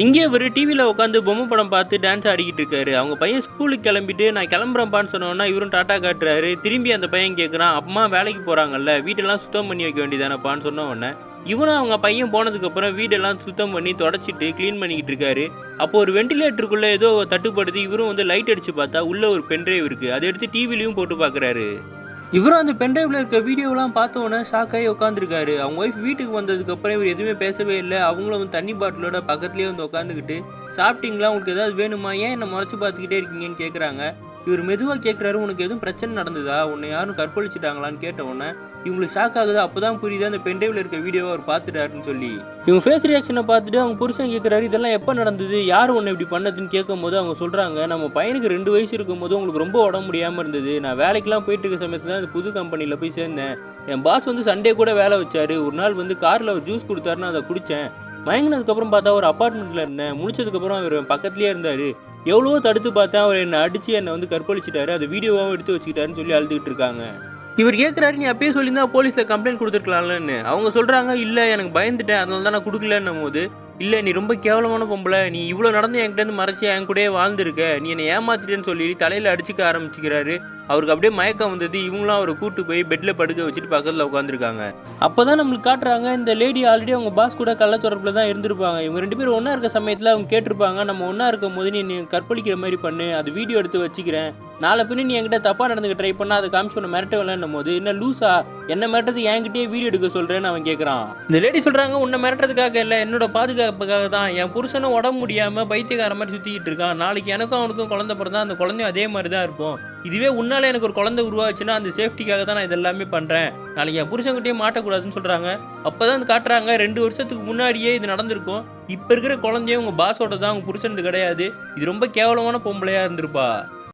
இங்கே இவர் டிவியில் உட்காந்து பொம்மை படம் பார்த்து டான்ஸ் ஆடிக்கிட்டு இருக்காரு. அவங்க பையன் ஸ்கூலுக்கு கிளம்பிட்டு நான் கிளம்புறேன்ப்பான்னு சொன்னோன்னா இவரும் டாட்டா காட்டுறாரு. திரும்பி அந்த பையன் கேட்குறான், அம்மா வேலைக்கு போகிறாங்கல்ல, வீட்டெல்லாம் சுத்தம் பண்ணி வைக்க வேண்டியதானப்பான்னு சொன்ன உடனே இவனும் அவங்க பையன் போனதுக்கப்புறம் வீடெல்லாம் சுத்தம் பண்ணி தொடச்சிட்டு க்ளீன் பண்ணிக்கிட்டு இருக்காரு. அப்போ ஒரு வெண்டிலேட்டருக்குள்ளே ஏதோ தட்டுப்படுது. இவரும் வந்து லைட் அடித்து பார்த்தா உள்ளே ஒரு பென்ட்ரைவ் இருக்குது. அதை எடுத்து டிவிலையும் போட்டு பார்க்குறாரு. இவரும் அந்த பென்ட்ரைவில் இருக்க வீடியோலாம் பார்த்தோன்னே ஷாக்காகி உட்காந்துருக்காரு. அவங்க ஒய்ஃப் வீட்டுக்கு வந்ததுக்கப்புறம் இவர் எதுவுமே பேசவே இல்லை. அவங்களும் வந்து தண்ணி பாட்டிலோட பக்கத்துலேயே வந்து உட்காந்துக்கிட்டு, சாப்பிட்டீங்களா, உங்களுக்கு ஏதாவது வேணுமா, ஏன் என்னை முறைச்சி பார்த்துக்கிட்டே இருக்கீங்கன்னு கேட்குறாங்க. இவர் மெதுவாக கேட்குறாரு, உனக்கு எதுவும் பிரச்சனை நடந்ததா, உன்னை யாரும் கற்பழிச்சிட்டாங்களான்னு கேட்ட உடனே இவங்களுக்கு ஷாக் ஆகுது. அப்போ தான் புரியுது அந்த பென்ட்ரைவில் இருக்க வீடியோவை அவர் பார்த்துட்டாருன்னு சொல்லி. இவங்க ஃபேஸ் ரியாக்ஷனை பார்த்துட்டு அவங்க புருஷன் கேட்குறாரு, இதெல்லாம் எப்போ நடந்தது, யார் ஒன்று இப்படி பண்ணதுன்னு கேட்கும் போது அவங்க சொல்கிறாங்க, நம்ம பையனுக்கு 2 வயசு இருக்கும்போது உங்களுக்கு ரொம்ப உடம்பு முடியாமல் இருந்தது. நான் வேலைக்கெலாம் போயிட்டு இருக்க சமயத்தில் தான் புது கம்பெனியில் போய் சேர்ந்தேன். என் பாஸ் வந்து சண்டே கூட வேலை வச்சாரு. ஒரு நாள் வந்து காரில் ஜூஸ் கொடுத்தாருன்னு அதை குடித்தேன். மயங்கினதுக்கப்புறம் பார்த்தா ஒரு அப்பார்ட்மெண்ட்டில் இருந்தேன். முடிச்சதுக்கப்புறம் அவர் பக்கத்துலேயே இருந்தார். எவ்வளவோ தடுத்து பார்த்தேன். அவர் என்னை அடித்து என்னை வந்து கற்பழிச்சிட்டாரு. அது வீடியோவாகவும் எடுத்து வச்சுக்கிட்டாருன்னு சொல்லி அழுதுகிட்டு இருக்காங்க. இவர் கேட்குறாரு, நீ அப்பயே சொல்லியிருந்தா போலீஸில் கம்ப்ளைண்ட் கொடுத்துருக்கலாம்லன்னு. அவங்க சொல்கிறாங்க, இல்லை எனக்கு பயந்துட்டேன், அதனால தான் நான் கொடுக்கலன்னும் போது, இல்லை நீ ரொம்ப கேவலமான பொம்பளை, நீ இவ்வளோ நடந்து என்கிட்ட மறைச்சி என் கூடயே வாழ்ந்துருக்க, நீ என்னை ஏமாத்திட்டேன்னு சொல்லி தலையில் அடிச்சுக்க ஆரம்பிச்சுக்கிறாரு. அவருக்கு அப்படியே மயக்கம் வந்தது. இவங்களும் அவரை கூட்டு போய் பெட்டில் படுக்க வச்சுட்டு பக்கத்தில் உட்காந்துருக்காங்க. அப்போ தான் நம்மளுக்கு காட்டுறாங்க, இந்த லேடி ஆல்ரெடி அவங்க பாஸ் கூட கள்ளத்தொடர்பில் தான் இருந்திருப்பாங்க. இவங்க 2 பேரும் ஒன்றா இருக்க சமயத்தில் அவங்க கேட்டிருப்பாங்க, நம்ம ஒன்றா இருக்கும் போது நீ கற்பழிக்கிற மாதிரி பண்ணு, அது வீடியோ எடுத்து வச்சுக்கிறேன், நாளை பின்ன நீ என்கிட்ட தப்பாக நடந்துக்க ட்ரை பண்ணால் அதை காமிச்சு ஒன்று மிரட்ட விளையாடும் போது, என்ன லூஸா, என்ன மிரட்டதுக்கு என்கிட்டயே வீடியோ எடுக்க சொல்கிறேன்னு அவன் கேட்குறான். இந்த லேடி சொல்கிறாங்க, உன்னை மிரட்டுறதுக்காக இல்லை, என்னோட பாதுகாப்புக்காக தான். என் புருஷனும் உடம்பு முடியாமல் பைத்தியக்கார மாதிரி சுற்றிக்கிட்டு இருக்கான். நாளைக்கு எனக்கும் அவனுக்கும் குழந்தை பிறந்தா அந்த குழந்தையும் அதே மாதிரி தான் இருக்கும். இதுவே உன்னால எனக்கு ஒரு குழந்தை உருவாச்சுன்னா அந்த சேஃப்டிக்காக தான் நான் இதெல்லாமே பண்ணுறேன். நாளைக்கு என் புருஷன்கிட்டயே மாட்டக்கூடாதுன்னு சொல்கிறாங்க. அப்போ தான் காட்டுறாங்க, 2 வருஷத்துக்கு முன்னாடியே இது நடந்திருக்கும். இப்போ இருக்கிற குழந்தையும் உங்கள் பாஸோட தான், உங்கள் புருஷனுக்கு கிடையாது. இது ரொம்ப கேவலமான பொம்பளையாக இருந்திருப்பா.